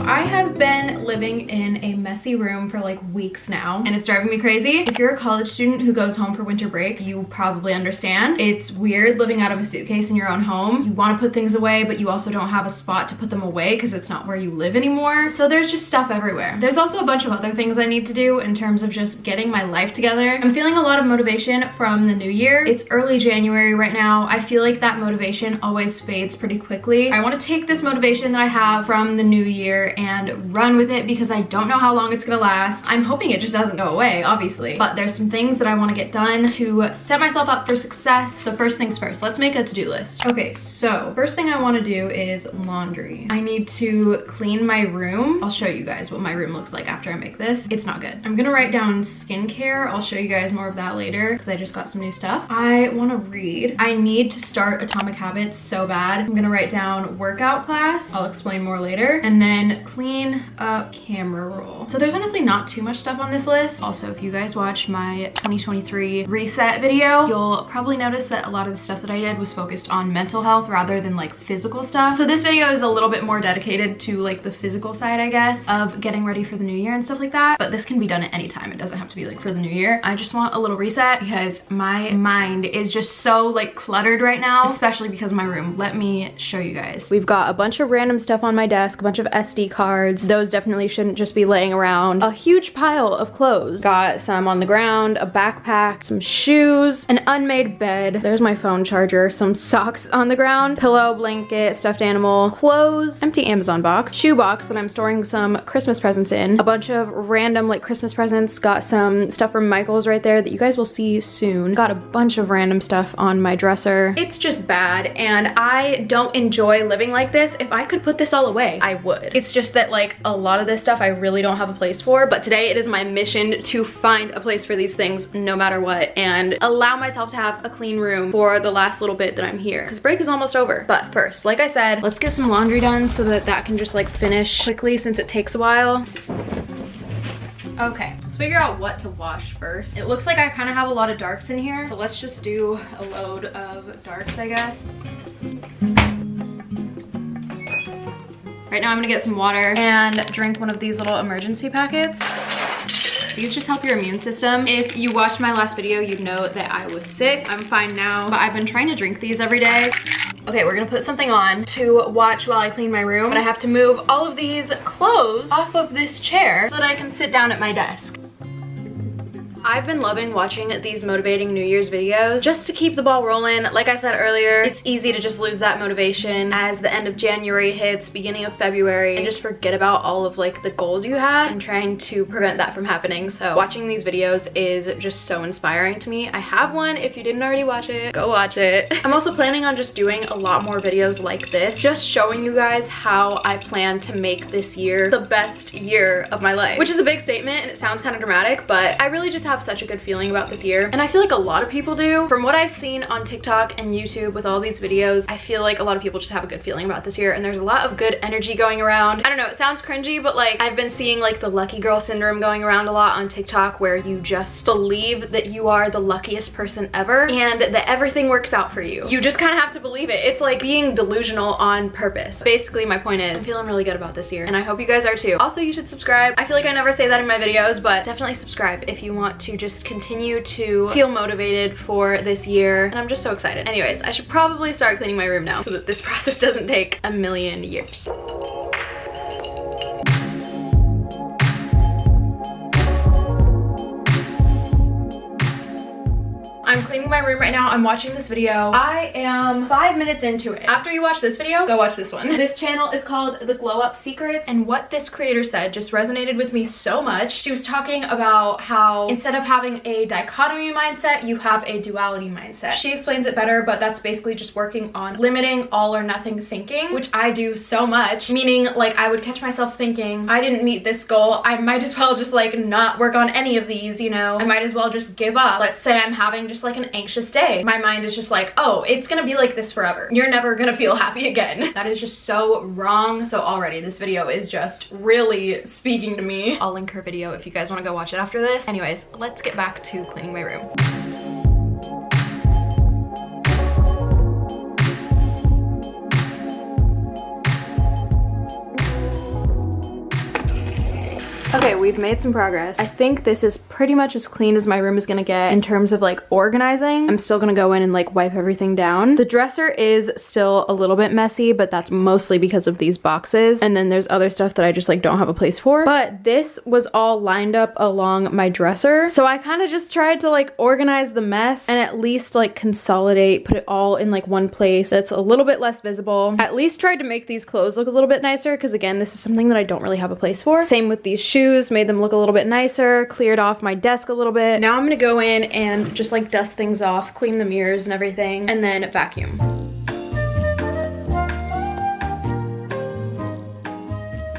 I have been living in a messy room for like weeks now, and it's driving me crazy. If you're a college student who goes home for winter break, you probably understand. It's weird living out of a suitcase in your own home. You want to put things away, but you also don't have a spot to put them away because it's not where you live anymore. So there's just stuff everywhere. There's also a bunch of other things I need to do in terms of just getting my life together. I'm feeling a lot of motivation from the new year. It's early January right now. I feel like that motivation always fades pretty quickly. I want to take this motivation that I have from the new year and run with it because I don't know how long it's gonna last. I'm hoping it just doesn't go away, obviously, but there's some things that I want to get done to set myself up for success. So first things first, let's make a to-do list. Okay, so first thing I want to do is laundry. I need to clean my room. I'll show you guys what my room looks like after I make this. It's not good. I'm gonna write down skincare. I'll show you guys more of that later because I just got some new stuff. I want to read. I need to start Atomic Habits so bad. I'm gonna write down workout class. I'll explain more later. And then clean up camera roll. So there's honestly not too much stuff on this list. Also, if you guys watch my 2023 reset video, you'll probably notice that a lot of the stuff that I did was focused on mental health rather than like physical stuff. So this video is a little bit more dedicated to like the physical side, I guess, of getting ready for the new year and stuff like that. But this can be done at any time. It doesn't have to be like for the new year. I just want a little reset because my mind is just so like cluttered right now, especially because of my room. Let me show you guys. We've got a bunch of random stuff on my desk, a bunch of SD cards. Those definitely shouldn't just be laying around. A huge pile of clothes. Got some on the ground, a backpack, some shoes, an unmade bed. There's my phone charger, some socks on the ground, pillow, blanket, stuffed animal, clothes, empty Amazon box, shoe box that I'm storing some Christmas presents in, a bunch of random like Christmas presents. Got some stuff from Michael's right there that you guys will see soon. Got a bunch of random stuff on my dresser. It's just bad, and I don't enjoy living like this. If I could put this all away, I would. It's just that like a lot of this stuff I really don't have a place for, but today it is my mission to find a place for these things no matter what and allow myself to have a clean room for the last little bit that I'm here because break is almost over. But first, like I said, let's get some laundry done so that that can just like finish quickly since it takes a while. Okay, let's figure out what to wash first. It looks like I kind of have a lot of darks in here, so let's just do a load of darks, I guess. Right now I'm gonna get some water and drink one of these little emergency packets. These just help your immune system. If you watched my last video, you'd know that I was sick. I'm fine now, but I've been trying to drink these every day. Okay, we're gonna put something on to watch while I clean my room, but I have to move all of these clothes off of this chair so that I can sit down at my desk. I've been loving watching these motivating New Year's videos just to keep the ball rolling. Like I said earlier, it's easy to just lose that motivation as the end of January hits, beginning of February, and just forget about all of like the goals you had. I'm trying to prevent that from happening. So watching these videos is just so inspiring to me. I have one. If you didn't already watch it, go watch it. I'm also planning on just doing a lot more videos like this, just showing you guys how I plan to make this year the best year of my life, which is a big statement and it sounds kind of dramatic, but I really just have such a good feeling about this year, and I feel like a lot of people do. From what I've seen on TikTok and YouTube with all these videos, I feel like a lot of people just have a good feeling about this year, and there's a lot of good energy going around. I don't know, it sounds cringy, but like I've been seeing like the lucky girl syndrome going around a lot on TikTok, where you just believe that you are the luckiest person ever and that everything works out for you. You just kind of have to believe it. It's like being delusional on purpose. Basically, my point is I'm feeling really good about this year, and I hope you guys are too. Also, you should subscribe. I feel like I never say that in my videos, but definitely subscribe if you want to just continue to feel motivated for this year, and I'm just so excited. Anyways, I should probably start cleaning my room now so that this process doesn't take a million years. I'm cleaning my room right now. I'm watching this video. I am 5 minutes into it. After you watch this video, go watch this one. This channel is called The Glow Up Secrets, and what this creator said just resonated with me so much. She was talking about how instead of having a dichotomy mindset, you have a duality mindset. She explains it better, but that's basically just working on limiting all or nothing thinking, which I do so much. Meaning, like, I would catch myself thinking, I didn't meet this goal. I might as well just like not work on any of these, you know? I might as well just give up. Let's say I'm having just like an anxious day. My mind is just like, oh, it's gonna be like this forever. You're never gonna feel happy again. That is just so wrong. So already this video is just really speaking to me. I'll link her video if you guys wanna go watch it after this. Anyways, let's get back to cleaning my room. we've made some progress. I think this is pretty much as clean as my room is gonna get in terms of like organizing. I'm still gonna go in and like wipe everything down. The dresser is still a little bit messy, but that's mostly because of these boxes. And then there's other stuff that I just like don't have a place for. But this was all lined up along my dresser. So I kind of just tried to like organize the mess and at least like consolidate, put it all in like one place that's a little bit less visible. At least tried to make these clothes look a little bit nicer because again, this is something that I don't really have a place for. Same with these shoes, made them look a little bit nicer, cleared off my desk a little bit. Now I'm gonna go in and just like dust things off, clean the mirrors and everything, and then vacuum.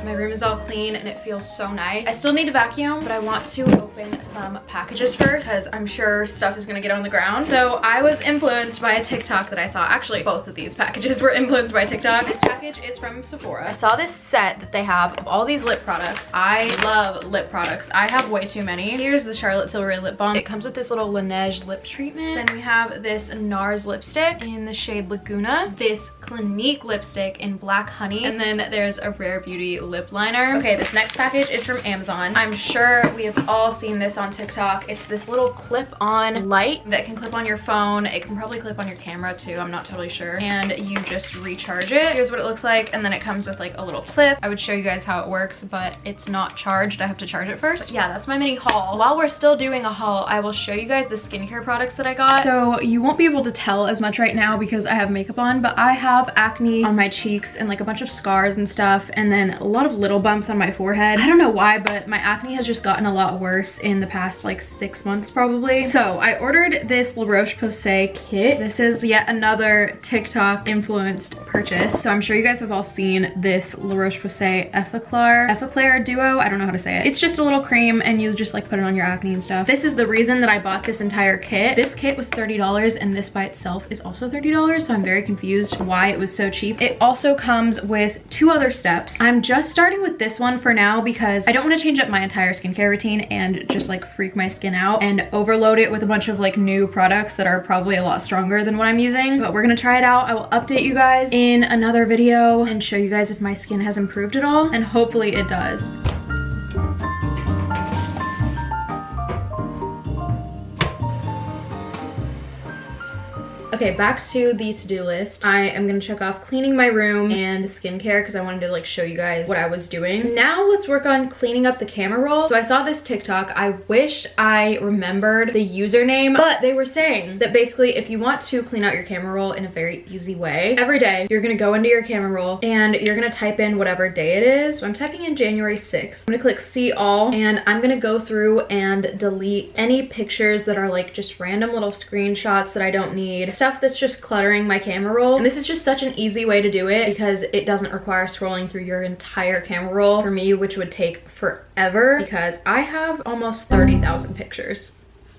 My room is all clean and it feels so nice. I still need to vacuum, but I want to open some packages first because I'm sure stuff is gonna get on the ground. So I was influenced by a TikTok that I saw. Actually, both of these packages were influenced by TikTok. This package is from Sephora. I saw this set that they have of all these lip products. I love lip products. I have way too many. Here's the Charlotte Tilbury lip balm. It comes with this little Laneige lip treatment. Then we have this NARS lipstick in the shade Laguna. This Clinique lipstick in Black Honey. And then there's a Rare Beauty lip liner. Okay, this next package is from Amazon. I'm sure we have all seen this on TikTok. It's this little clip-on light that can clip on your phone. It can probably clip on your camera too, I'm not totally sure. And you just recharge it. Here's what it looks like, and then it comes with like a little clip. I would show you guys how it works, but it's not charged. I have to charge it first. But yeah, that's my mini haul. While we're still doing a haul, I will show you guys the skincare products that I got. So you won't be able to tell as much right now because I have makeup on, but I have acne on my cheeks and like a bunch of scars and stuff, and then a lot of little bumps on my forehead. I don't know why, but my acne has just gotten a lot worse in the past like 6 months probably. So I ordered this La Roche-Posay kit. This is yet another TikTok influenced purchase. So I'm sure you guys have all seen this La Roche-Posay Effaclar Duo. I don't know how to say it. It's just a little cream and you just like put it on your acne and stuff. This is the reason that I bought this entire kit. This kit was $30 and this by itself is also $30. So I'm very confused why it was so cheap. It also comes with 2 other steps. I'm just starting with this one for now because I don't want to change up my entire skincare routine and just like freak my skin out and overload it with a bunch of like new products that are probably a lot stronger than what I'm using. But we're gonna try it out. I will update you guys in another video and show you guys if my skin has improved at all, and hopefully it does. Okay, back to the to-do list. I am gonna check off cleaning my room and skincare because I wanted to like show you guys what I was doing. Now let's work on cleaning up the camera roll. So I saw this TikTok. I wish I remembered the username, but they were saying that basically if you want to clean out your camera roll in a very easy way, every day you're gonna go into your camera roll and you're gonna type in whatever day it is. So I'm typing in January 6th. I'm gonna click see all and I'm gonna go through and delete any pictures that are like just random little screenshots that I don't need. Stuff that's just cluttering my camera roll. And this is just such an easy way to do it because it doesn't require scrolling through your entire camera roll for me, which would take forever because I have almost 30,000 pictures.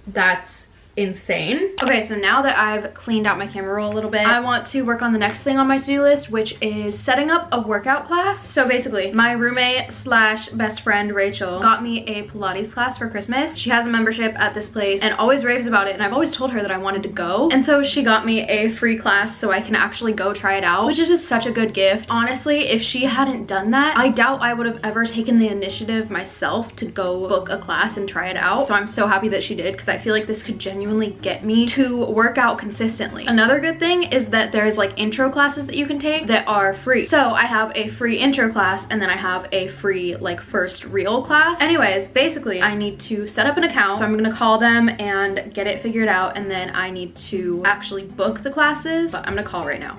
That's insane. Okay, so now that I've cleaned out my camera roll a little bit, I want to work on the next thing on my to-do list, which is setting up a workout class. So basically, my roommate slash best friend, Rachel, got me a Pilates class for Christmas. She has a membership at this place and always raves about it, and I've always told her that I wanted to go. And so she got me a free class so I can actually go try it out, which is just such a good gift. Honestly, if she hadn't done that, I doubt I would have ever taken the initiative myself to go book a class and try it out. So I'm so happy that she did because I feel like this could genuinely get me to work out consistently. Another good thing is that there's like intro classes that you can take that are free. So I have a free intro class and then I have a free like first real class. Anyways, basically I need to set up an account. So I'm gonna call them and get it figured out, and then I need to actually book the classes, but I'm gonna call right now.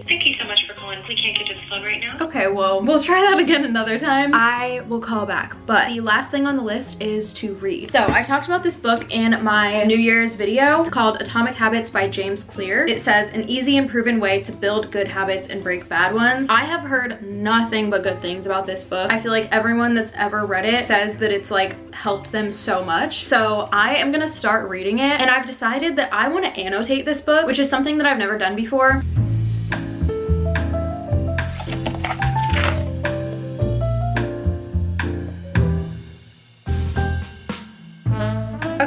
Thank you so much for calling. We can't get to the phone right now. Okay, well, we'll try that again another time. I will call back, but the last thing on the list is to read. So I talked about this book in my New Year's video. It's called Atomic Habits by James Clear. It says an easy and proven way to build good habits and break bad ones. I have heard nothing but good things about this book. I feel like everyone that's ever read it says that it's like helped them so much. So I am gonna start reading it, and I've decided that I want to annotate this book, which is something that I've never done before.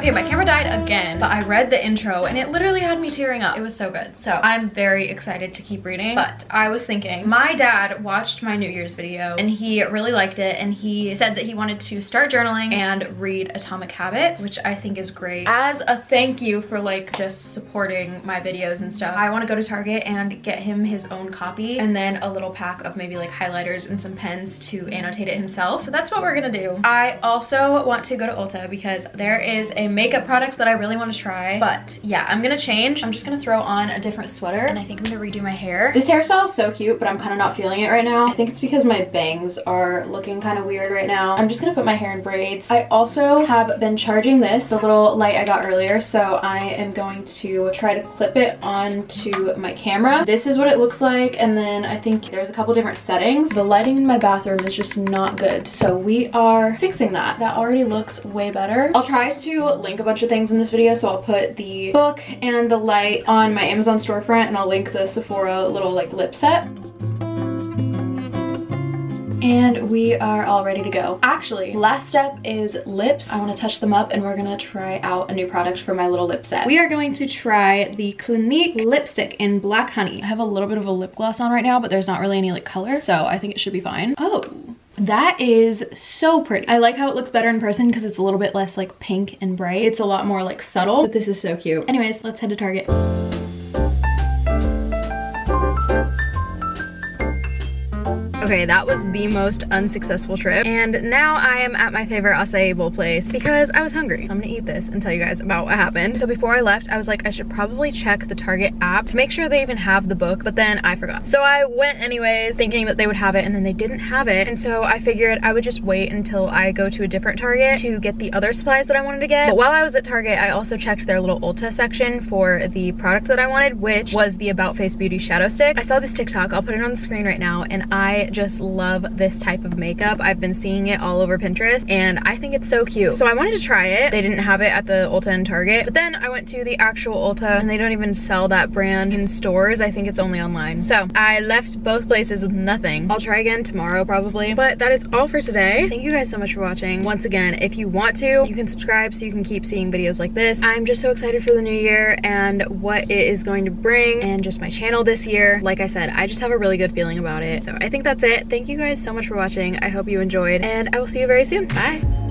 Okay, my camera died again, but I read the intro and it literally had me tearing up. It was so good. So I'm very excited to keep reading. But I was thinking, my dad watched my New Year's video and he really liked it, and he said that he wanted to start journaling and read Atomic Habits, which I think is great. As a thank you for like just supporting my videos and stuff, I want to go to Target and get him his own copy and then a little pack of maybe like highlighters and some pens to annotate it himself. So that's what we're gonna do. I also want to go to Ulta because there is a makeup product that I really want to try. But yeah, I'm gonna change. I'm just gonna throw on a different sweater, and I think I'm gonna redo my hair. This hairstyle is so cute, but I'm kind of not feeling it right now. I think it's because my bangs are looking kind of weird right now. I'm just gonna put my hair in braids. I also have been charging this, the little light I got earlier, so I am going to try to clip it onto my camera. This is what it looks like, and then I think there's a couple different settings. The lighting in my bathroom is just not good, so we are fixing that. That already looks way better. I'll try to link a bunch of things in this video, so I'll put the book and the light on my Amazon storefront, and I'll link the Sephora little like lip set. And we are all ready to go. Actually, last step is lips. I want to touch them up, and we're gonna try out a new product for my little lip set. We are going to try the Clinique lipstick in Black Honey. I have a little bit of a lip gloss on right now, but there's not really any like color, so I think it should be fine. Oh, that is so pretty. I like how it looks better in person because it's a little bit less like pink and bright. It's a lot more like subtle, but this is so cute. Anyways, let's head to Target. Okay, that was the most unsuccessful trip, and now I am at my favorite acai bowl place because I was hungry. So I'm gonna eat this and tell you guys about what happened. So before I left, I was like, I should probably check the Target app to make sure they even have the book, but then I forgot. So I went anyways, thinking that they would have it, and then they didn't have it. And so I figured I would just wait until I go to a different Target to get the other supplies that I wanted to get. But while I was at Target, I also checked their little Ulta section for the product that I wanted, which was the About Face Beauty Shadow Stick. I saw this TikTok, I'll put it on the screen right now, and I just love this type of makeup. I've been seeing it all over Pinterest, and I think it's so cute. So I wanted to try it. They didn't have it at the Ulta and Target, but then I went to the actual Ulta, and they don't even sell that brand in stores. I think it's only online. So I left both places with nothing. I'll try again tomorrow probably, but that is all for today. Thank you guys so much for watching. Once again, if you want to, you can subscribe so you can keep seeing videos like this. I'm just so excited for the new year and what it is going to bring, and just my channel this year. Like I said, I just have a really good feeling about it. So I think that's it. Thank you guys so much for watching. I hope you enjoyed, and I will see you very soon. Bye.